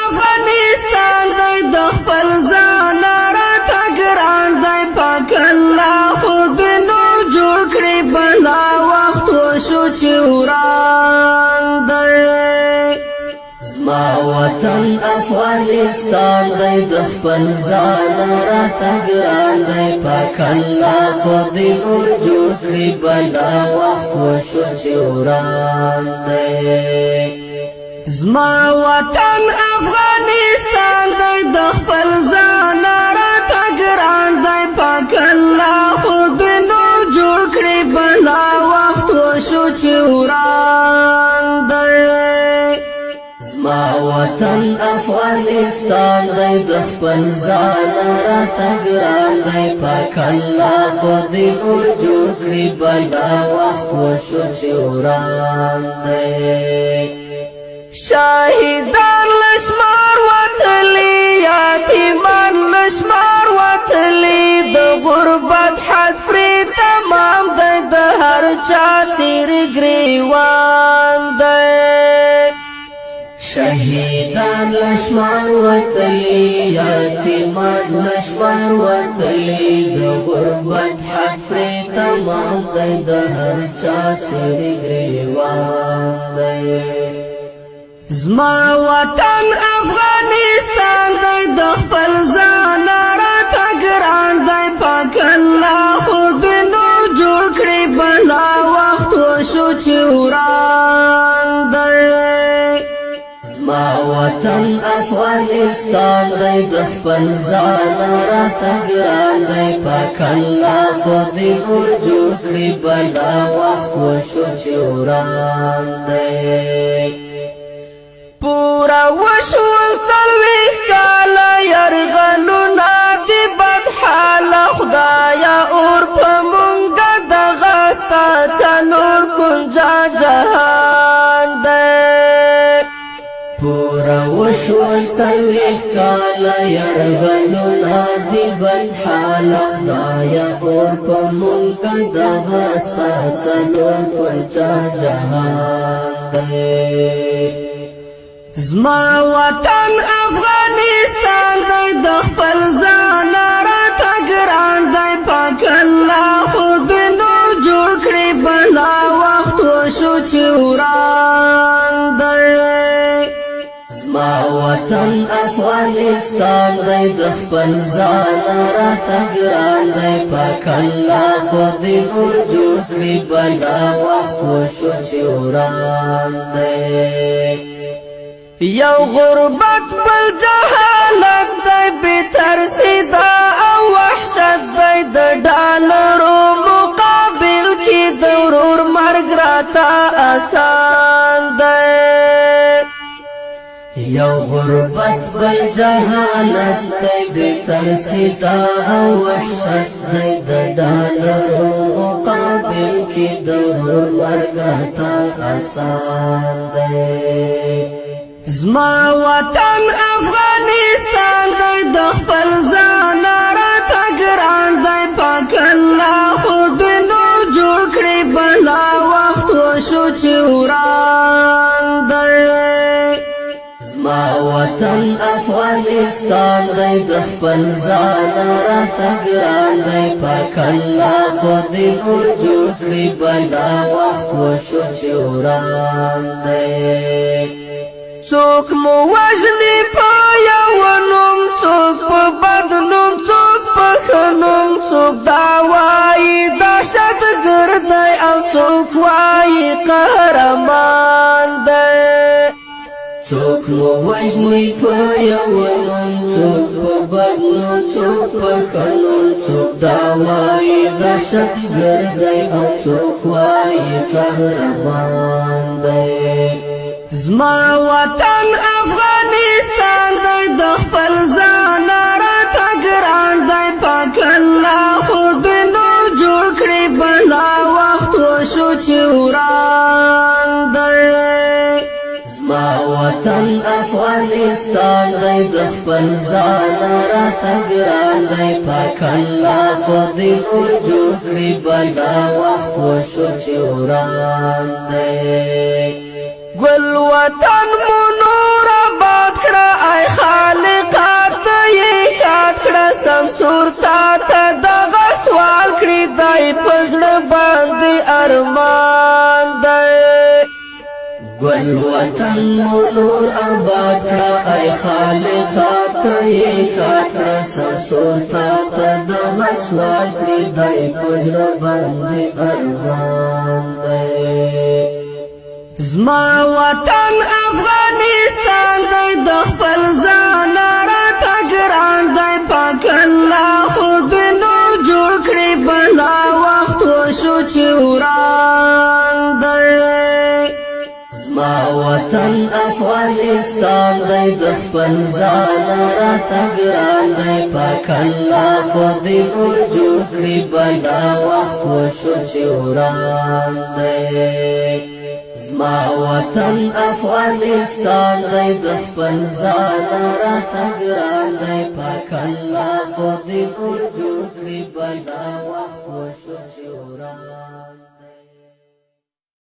افغانستان دی د خپل ځان راته ګران دی پاک الله خو د نور جوړ کړي بلا وخت وشو چې وران دی زما وطن افغانستان دی د خپل ځان راته ګران دی پاک الله خو د نور جوړ کړي بلا وخت وشو چې وران دی زما وطن افغانستان دی د خپل ځان راته ګران دی پاک الله خو د نور جوړ کړي بلا وخت وشو چې وران دی زما وطن افغانستان دی د خپل ځان راته ګران دی پاک الله خو د نور جوړ کړي بلا وخت وشو چې وران دی شاهدان لشمار وتلی یتیمان لشمار وتلی د غربت حد پرې تمام دی د هر چا څیرې ګریوان دی شهیدان لشمار وتلی یتیمان لشمار وتلی د غربت حد پرې تمام دی د هر چا څیرې ګریوان دی زما وطن افغانستان دی د خپل ځان راته ګران دی پاک الله خو د نور جوړ کړي بلا وخت وشو چې وران دی زما وطن افغانستان دی د خپل ځان راته ګران دی پاک الله خو د نور جوړ کړي بلا وخت وشو چې وران دی پورا وشول څلوېښت کاله یرغلونه د بد حاله خدایه اور په مونږه دغه ستا څلور کونجه جهان دی پورا وشول څلوېښت کاله یرغلونه د بد حاله خدایه اور په مونږه دغه ستا څلور کونجه جهان دی زما وطن افغانستان دی د خپل ځان راته ګران دی پاک الله خو د نور جوړ کړي بلا وخت وشو چې وران دی زما وطن افغانستان دی د خپل ځان راته ګران دی پاک الله خو د نور جوړ کړي بلا وخت وشو چې وران دی یو غربت بل جهالت دی بترسیدا او وحشت دی د ډالرو مقابل کې د ورور مرګ راته آسان دی یو غربت بل جهالت دی بترسیدا او وحشت دی د ډالرو مقابل کې د ورور مرګ راته آسان دی زما وطن افغانستان دی د خپل ځان راته ګران دی پاک الله خو د نور جوړ کړي بلا وخت وشو چې وران دی زما وطن افغانستان دی د خپل ځان راته ګران دی پاک الله خو د نور جوړ کړي بلا وخت وشو چې وران دی څوک مو وژني په یو نوم څوک په بد نوم څوک په ښه نوم څوک دا وایي دهشتګرد دی او څوک وایي قهرمان دی څوک مو وژني په یو نوم څوک په بد نوم څوک په ښه نوم څوک دا وایي دهشتګرد دی او څوک وایي قهرمان دی زما وطن افغانستان دی د خپل ځان راته ګران دی پاک الله خو د نور جوړ کړي بلا وخت وشو چې وران دی زما وطن افغانستان دی د خپل ځان راته ګران دی پاک الله خو د نور جوړ کړي بلا وخت وشو چې وران دی ګل وطن مو نور آباد کړه ای تا ته دغه سوال کړي دی په زړه باندې ارمان دی گل وطن مولور آباد کړه ای خالقا ته یې کړه سمسور تا ته دغه سوال کړي دی په زړه باندې ارمان دی زما وطن افغانستان دی د خپل ځان راته ګران دی پاک الله خو دې نور جوړ کړي بلا وخت وشو چې وران دی زما وطن افغانستان دی د خپل ځان راته ګران دی پاک الله خو دې نور جوړ کړي بلا وخت وشو چې وران دی زما وطن افغانستان دی د خپل ځان راته ګران دی پاک الله خو دې نور جوړ کړي بلا وخت وشو چې وران